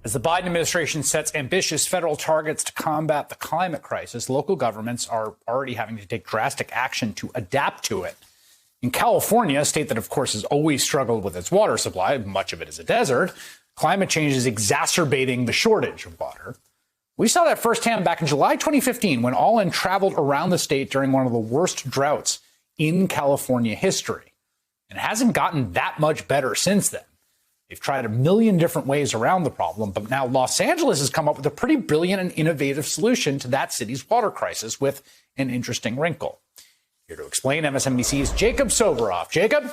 As the Biden administration sets ambitious federal targets to combat the climate crisis, local governments are already having to take drastic action to adapt to it. In California, a state that, of course, has always struggled with its water supply, much of it is a desert, climate change is exacerbating the shortage of water. We saw that firsthand back in July 2015 when All In traveled around the state during one of the worst droughts in California history. And it hasn't gotten that much better since then. They've tried a million different ways around the problem, but now Los Angeles has come up with a pretty brilliant and innovative solution to that city's water crisis with an interesting wrinkle. Here to explain, MSNBC's Jacob Soboroff. Jacob?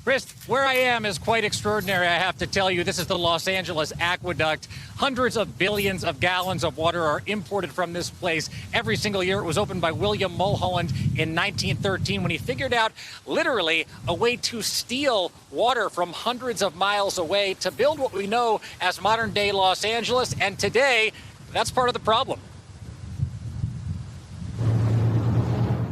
Chris, where I am is quite extraordinary, I have to tell you. This is the Los Angeles Aqueduct. Hundreds of billions of gallons of water are imported from this place every single year. It was opened by William Mulholland in 1913 when he figured out literally a way to steal water from hundreds of miles away to build what we know as modern-day Los Angeles. And today, that's part of the problem.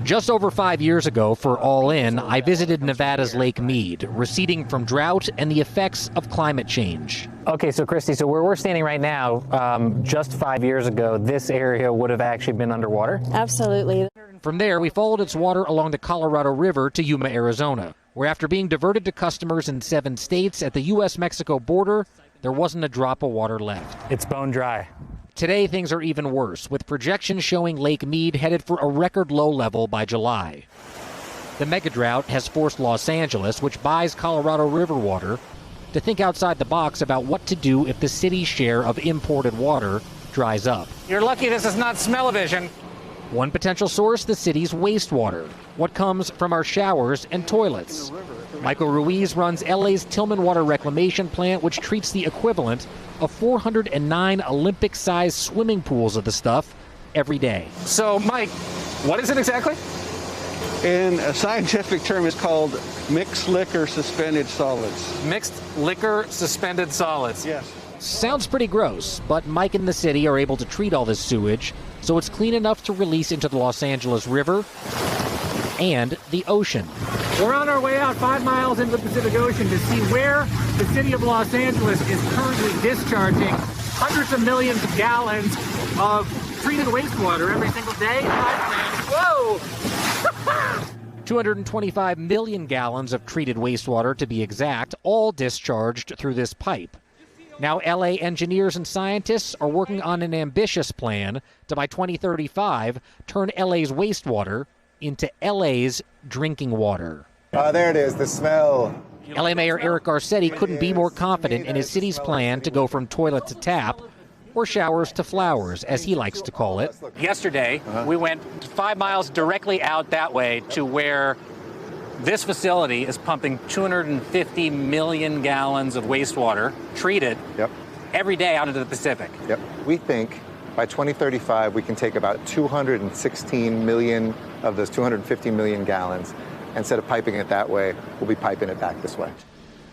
Just over 5 years ago, for All In, I visited Nevada's Lake Mead, receding from drought and the effects of climate change. Okay, so Christy, so where we're standing right now, just 5 years ago, this area would have actually been underwater? Absolutely. From there, we followed its water along the Colorado River to Yuma, Arizona, where after being diverted to customers in 7 states at the U.S.-Mexico border, there wasn't a drop of water left. It's bone dry. Today, things are even worse, with projections showing Lake Mead headed for a record low level by July. The megadrought has forced Los Angeles, which buys Colorado River water, to think outside the box about what to do if the city's share of imported water dries up. You're lucky this is not smell-o-vision. One potential source, the city's wastewater, what comes from our showers and toilets. Michael Ruiz runs LA's Tillman Water Reclamation Plant, which treats the equivalent of 409 Olympic-sized swimming pools of the stuff every day. So, Mike, what is it exactly? In a scientific term, it's called mixed liquor suspended solids. Mixed liquor suspended solids. Yes. Sounds pretty gross, but Mike and the city are able to treat all this sewage, so it's clean enough to release into the Los Angeles River and the ocean. We're on our way out 5 miles into the Pacific Ocean to see where the city of Los Angeles is currently discharging hundreds of millions of gallons of treated wastewater every single day. Whoa! 225 million gallons of treated wastewater, to be exact, all discharged through this pipe. Now, LA engineers and scientists are working on an ambitious plan to, by 2035, turn LA's wastewater into LA's drinking water. There it is, the smell. LA Mayor Eric Garcetti couldn't be more confident in his city's plan to go from toilet to tap, or showers to flowers, as he likes to call it. Yesterday, we went 5 miles directly out that way to where this facility is pumping 250 million gallons of wastewater, treated, every day out into the Pacific. We think by 2035, we can take about 216 million of those 250 million gallons. Instead of piping it that way, we'll be piping it back this way.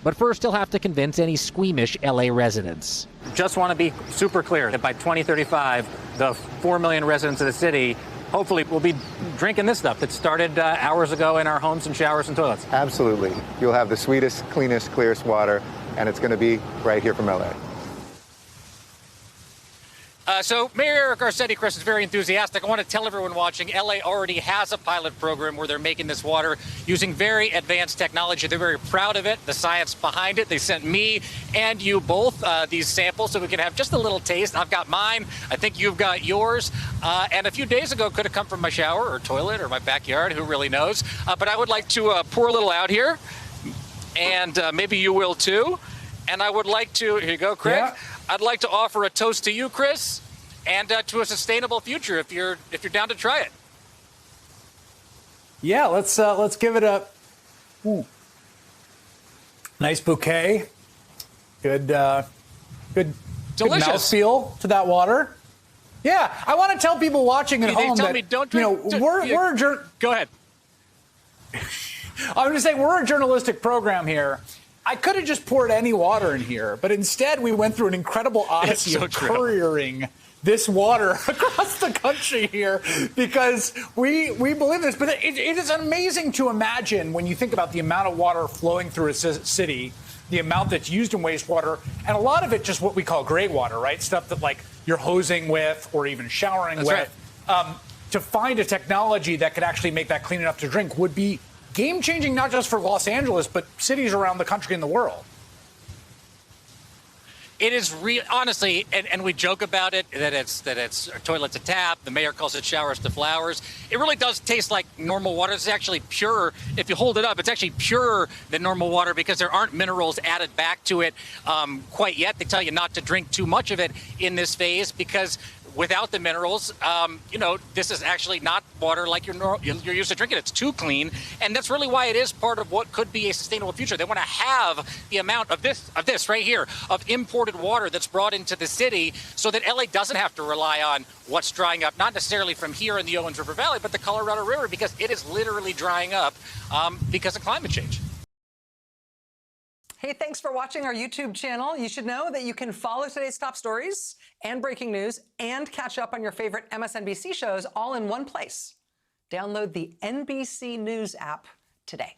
But first, he'll have to convince any squeamish LA residents. Just want to be super clear that by 2035, the 4 million residents of the city hopefully will be drinking this stuff that started hours ago in our homes and showers and toilets. Absolutely. You'll have the sweetest, cleanest, clearest water, and it's going to be right here from LA. So Mayor Eric Garcetti, Chris, is very enthusiastic. I want to tell everyone watching, LA already has a pilot program where they're making this water using very advanced technology. They're very proud of it, the science behind it. They sent me and you both these samples so we can have just a little taste. I've got mine. I think you've got yours. And a few days ago, could have come from my shower or toilet or my backyard. Who really knows? But I would like to pour a little out here. And maybe you will, too. And I would like to, here you go, Craig. Yeah. I'd like to offer a toast to you, Chris, and to a sustainable future if you're down to try it. Yeah, let's give it a nice bouquet. Good mouthfeel to that water. Yeah, I want to tell people watching at home that we're a Go ahead. I'm just saying we're a journalistic program here. I could have just poured any water in here, but instead we went through an incredible odyssey of couriering this water across the country here because we believe this. But it is amazing to imagine when you think about the amount of water flowing through a city the amount that's used in wastewater, and a lot of it just what we call gray water, right? Stuff that like you're hosing with or even showering with. Right. To find a technology that could actually make that clean enough to drink would be game-changing, not just for Los Angeles, but cities around the country and the world. It is real, honestly, and we joke about it, that it's toilet to tap. The mayor calls it showers to flowers. It really does taste like normal water. It's actually pure. If you hold it up, it's actually purer than normal water because there aren't minerals added back to it quite yet. They tell you not to drink too much of it in this phase because without the minerals, this is actually not water like you're used to drinking. It's too clean, and that's really why it is part of what could be a sustainable future. They want to have the amount of this right here, of imported water that's brought into the city so that LA doesn't have to rely on what's drying up, not necessarily from here in the Owens River Valley, but the Colorado River, because it is literally drying up because of climate change. Hey, thanks for watching our YouTube channel. You should know that you can follow today's top stories and breaking news and catch up on your favorite MSNBC shows all in one place. Download the NBC News app today.